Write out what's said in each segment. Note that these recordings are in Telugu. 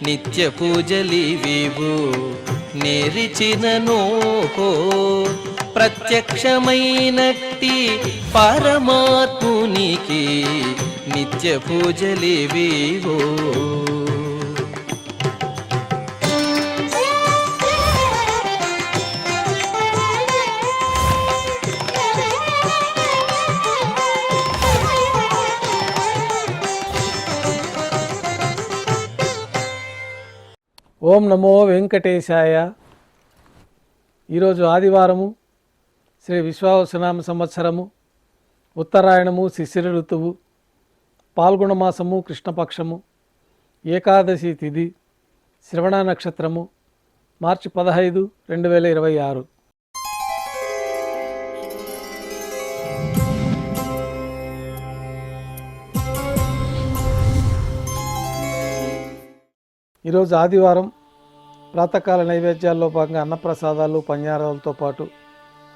నిత్య పూజలివివు నేరిచినను ప్రత్యక్షమైనట్టి పరమాత్మునికి నిత్య పూజలివివో. ఓం నమో వెంకటేశాయ. ఈరోజు ఆదివారము, శ్రీ విశ్వావసునామ సంవత్సరము, ఉత్తరాయణము, శిశిర ఋతువు, పాల్గొన మాసము, కృష్ణపక్షము, ఏకాదశి తిథి, శ్రవణ నక్షత్రము, మార్చి 15, 2026. ఈరోజు ఆదివారం ప్రాతకాల నైవేద్యాల్లో భాగంగా అన్నప్రసాదాలు, పన్యారాలతో పాటు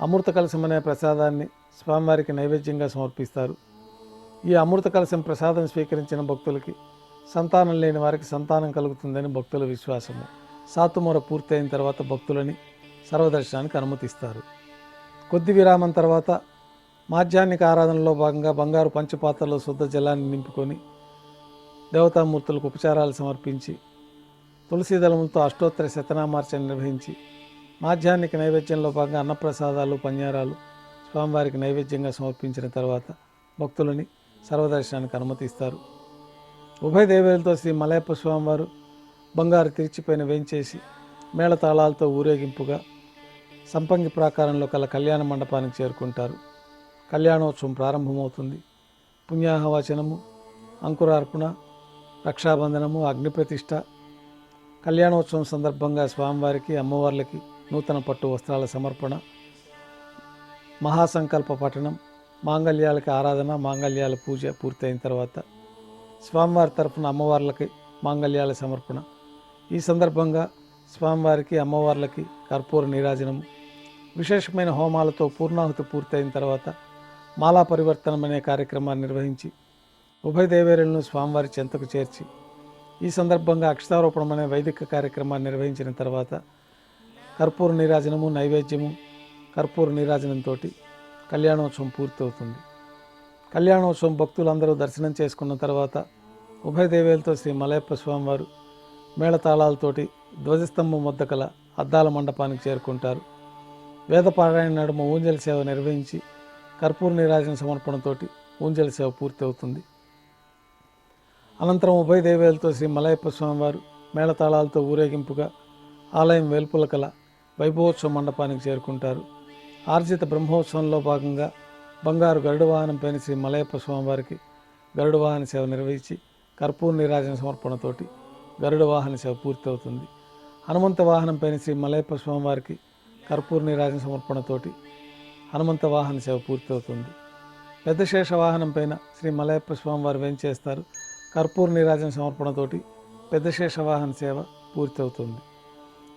అమృత కలశం అనే ప్రసాదాన్ని స్వామివారికి నైవేద్యంగా సమర్పిస్తారు. ఈ అమృత కలశం ప్రసాదం స్వీకరించిన భక్తులకి సంతానం లేని వారికి సంతానం కలుగుతుందని భక్తుల విశ్వాసము. సాతుమూర పూర్తయిన తర్వాత భక్తులని సర్వదర్శనానికి అనుమతిస్తారు. కొద్ది విరామం తర్వాత మాధ్యాహ్నిక ఆరాధనలో భాగంగా బంగారు పంచపాత్రలో శుద్ధ జలాన్ని నింపుకొని దేవతామూర్తులకు ఉపచారాలు సమర్పించి తులసీదళములతో అష్టోత్తర శతనామార్చన నిర్వహించి మాధ్యాహ్నిక నైవేద్యంలో భాగంగా అన్నప్రసాదాలు, పన్యారాలు స్వామివారికి నైవేద్యంగా సమర్పించిన తర్వాత భక్తులని సర్వదర్శనానికి అనుమతిస్తారు. ఉభయ దేవేలతో శ్రీ మలయప్ప స్వామివారు బంగారు తిరిచిపైన వేంచేసి మేళతాళాలతో ఊరేగింపుగా సంపంగి ప్రాకారంలో కల కళ్యాణ మండపానికి చేరుకుంటారు. కళ్యాణోత్సవం ప్రారంభమవుతుంది. పుణ్యాహవచనము, అంకురార్పణ, రక్షాబంధనము, అగ్నిప్రతిష్ఠ, కళ్యాణోత్సవం సందర్భంగా స్వామివారికి, అమ్మవార్లకి నూతన పట్టు వస్త్రాల సమర్పణ, మహాసంకల్ప పఠనం, మాంగళ్యాలకి ఆరాధన, మాంగళ్యాల పూజ పూర్తయిన తర్వాత స్వామివారి తరఫున అమ్మవార్లకి మాంగళ్యాల సమర్పణ. ఈ సందర్భంగా స్వామివారికి, అమ్మవార్లకి కర్పూర నీరాజనము, విశేషమైన హోమాలతో పూర్ణాహుతి పూర్తయిన తర్వాత మాలా పరివర్తనం అనే కార్యక్రమాన్ని నిర్వహించి ఉభయ దేవేరులను స్వామివారి చెంతకు చేర్చి ఈ సందర్భంగా అక్షతారోపణం అనే వైదిక కార్యక్రమాన్ని నిర్వహించిన తర్వాత కర్పూర నీరాజనము, నైవేద్యము, కర్పూర నీరాజనంతో కళ్యాణోత్సవం పూర్తవుతుంది. కళ్యాణోత్సవం భక్తులందరూ దర్శనం చేసుకున్న తర్వాత ఉభయ దేవేలతో శ్రీ మలయప్ప స్వామివారు మేళతాళాలతోటి ధ్వజస్తంభం వద్ద కల అద్దాల మండపానికి చేరుకుంటారు. వేదపారాయణ నడుమ ఊంజల సేవ నిర్వహించి కర్పూర నీరాజన సమర్పణతోటి ఊంజల సేవ పూర్తి అవుతుంది. అనంతరం ఉభయ దేవేలతో శ్రీ మలయప్ప స్వామివారు మేళతాళాలతో ఊరేగింపుగా ఆలయం వెలుపల కల వైభవోత్సవ మండపానికి చేరుకుంటారు. ఆర్జిత బ్రహ్మోత్సవంలో భాగంగా బంగారు గరుడ వాహనం పైన శ్రీ మలయప్ప స్వామివారికి గరుడ వాహన సేవ నిర్వహించి కర్పూర నీరాజన సమర్పణతోటి గరుడ వాహన సేవ పూర్తి అవుతుంది. హనుమంత వాహనం పైన శ్రీ మలయప్ప స్వామివారికి కర్పూర నీరాజన సమర్పణతోటి హనుమంత వాహన సేవ పూర్తి అవుతుంది. పెద్ద శేష వాహనం పైన శ్రీ మలయప్ప స్వామివారు వేంచేస్తారు. కర్పూర నీరాజన సమర్పణతోటి పెద్ద శేష వాహన సేవ పూర్తవుతుంది.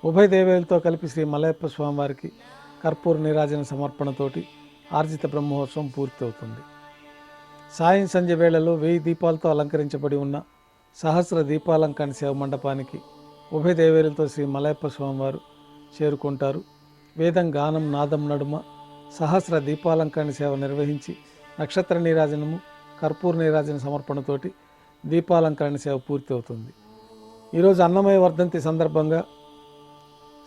ఉభయ దేవేలతో కలిపి శ్రీ మలయప్ప స్వామివారికి కర్పూర నీరాజన సమర్పణతోటి ఆర్జిత బ్రహ్మోత్సవం పూర్తవుతుంది. సాయం సంధ్య వేళలో 1000 దీపాలతో అలంకరించబడి ఉన్న సహస్ర దీపాలంకరణ సేవ మండపానికి ఉభయ దేవేలతో శ్రీ మలయప్ప స్వామివారు చేరుకుంటారు. వేదం, గానం, నాదం నడుమ సహస్ర దీపాలంకరణ సేవ నిర్వహించి నక్షత్ర నీరాజనము, కర్పూర నీరాజన సమర్పణతోటి దీపాలంకరణ సేవ పూర్తి అవుతుంది. ఈరోజు అన్నమయ వర్ధంతి సందర్భంగా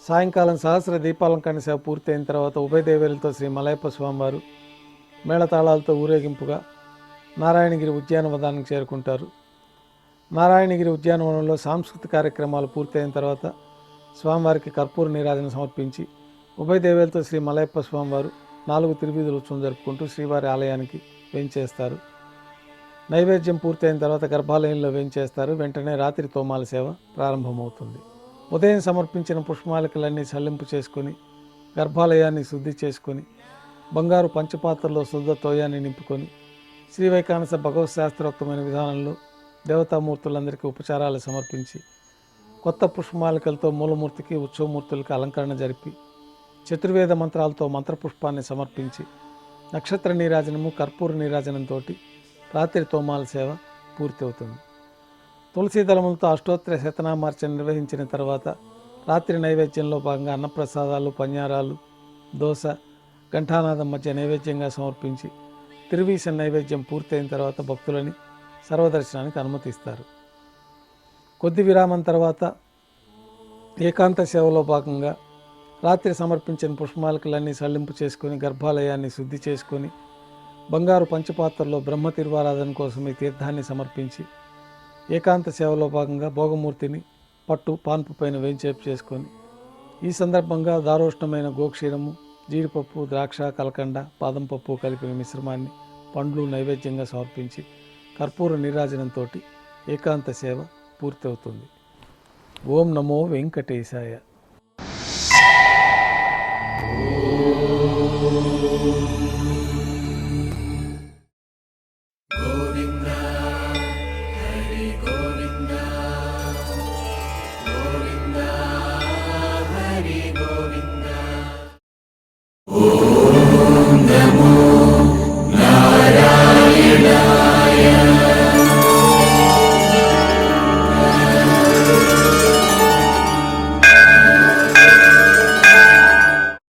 సాయంకాలం సహస్ర దీపాలంకరణ సేవ పూర్తయిన తర్వాత ఉభయ దేవేలతో శ్రీ మలయప్ప స్వామివారు మేళతాళాలతో ఊరేగింపుగా నారాయణగిరి ఉద్యానవనానికి చేరుకుంటారు. నారాయణగిరి ఉద్యానవనంలో సాంస్కృతిక కార్యక్రమాలు పూర్తయిన తర్వాత స్వామివారికి కర్పూర నీరాజన సమర్పించి ఉభయ దేవేలతో శ్రీ మలయప్ప స్వామివారు 4 తిరువీధుల ఉత్సవం జరుపుకుంటూ శ్రీవారి ఆలయానికి వేంచేస్తారు. నైవేద్యం పూర్తయిన తర్వాత గర్భాలయంలో వేంచేస్తారు. వెంటనే రాత్రి తోమాల సేవ ప్రారంభమవుతుంది. ఉదయం సమర్పించిన పుష్పమాలికలన్నీ సల్లింపు చేసుకొని గర్భాలయాన్ని శుద్ధి చేసుకొని బంగారు పంచపాత్రలో శుద్ధ తోయాన్ని నింపుకొని శ్రీవైకానస భగవత్ శాస్త్రోక్తమైన విధానంలో దేవతామూర్తులందరికీ ఉపచారాలు సమర్పించి కొత్త పుష్పమాలికలతో మూలమూర్తికి, ఉత్సవమూర్తులకి అలంకరణ జరిపి చతుర్వేద మంత్రాలతో మంత్రపుష్పాన్ని సమర్పించి నక్షత్ర నీరాజనము కర్పూర నీరాజనంతో రాత్రి తోమాల సేవ పూర్తి అవుతుంది. తులసీ దళములతో అష్టోత్తర శతనామార్చన నిర్వహించిన తర్వాత రాత్రి నైవేద్యంలో భాగంగా అన్నప్రసాదాలు, పన్యారాలు, దోశ, ఘంటానాదం మధ్య నైవేద్యంగా సమర్పించి తిరువీస నైవేద్యం పూర్తయిన తర్వాత భక్తులని సర్వదర్శనానికి అనుమతిస్తారు. కొద్ది విరామం తర్వాత ఏకాంత సేవలో భాగంగా రాత్రి సమర్పించిన పుష్పమాలికలన్నీ సళ్లింపు చేసుకొని గర్భాలయాన్ని శుద్ధి చేసుకొని బంగారు పంచపాత్రలో బ్రహ్మ తిరువారాధన కోసం ఈ తీర్థాన్ని సమర్పించి ఏకాంత సేవలో భాగంగా భోగమూర్తిని పట్టు పాన్పు పైన వేంచేపు చేసుకొని ఈ సందర్భంగా దారోష్ణమైన గోక్షీరము, జీడిపప్పు, ద్రాక్ష, కలకండ, బాదం పప్పు కలిపిన మిశ్రమాన్ని పండ్లు నైవేద్యంగా సమర్పించి కర్పూర నీరాజనంతో ఏకాంత సేవ పూర్తవుతుంది. ఓం నమో వెంకటేశాయ.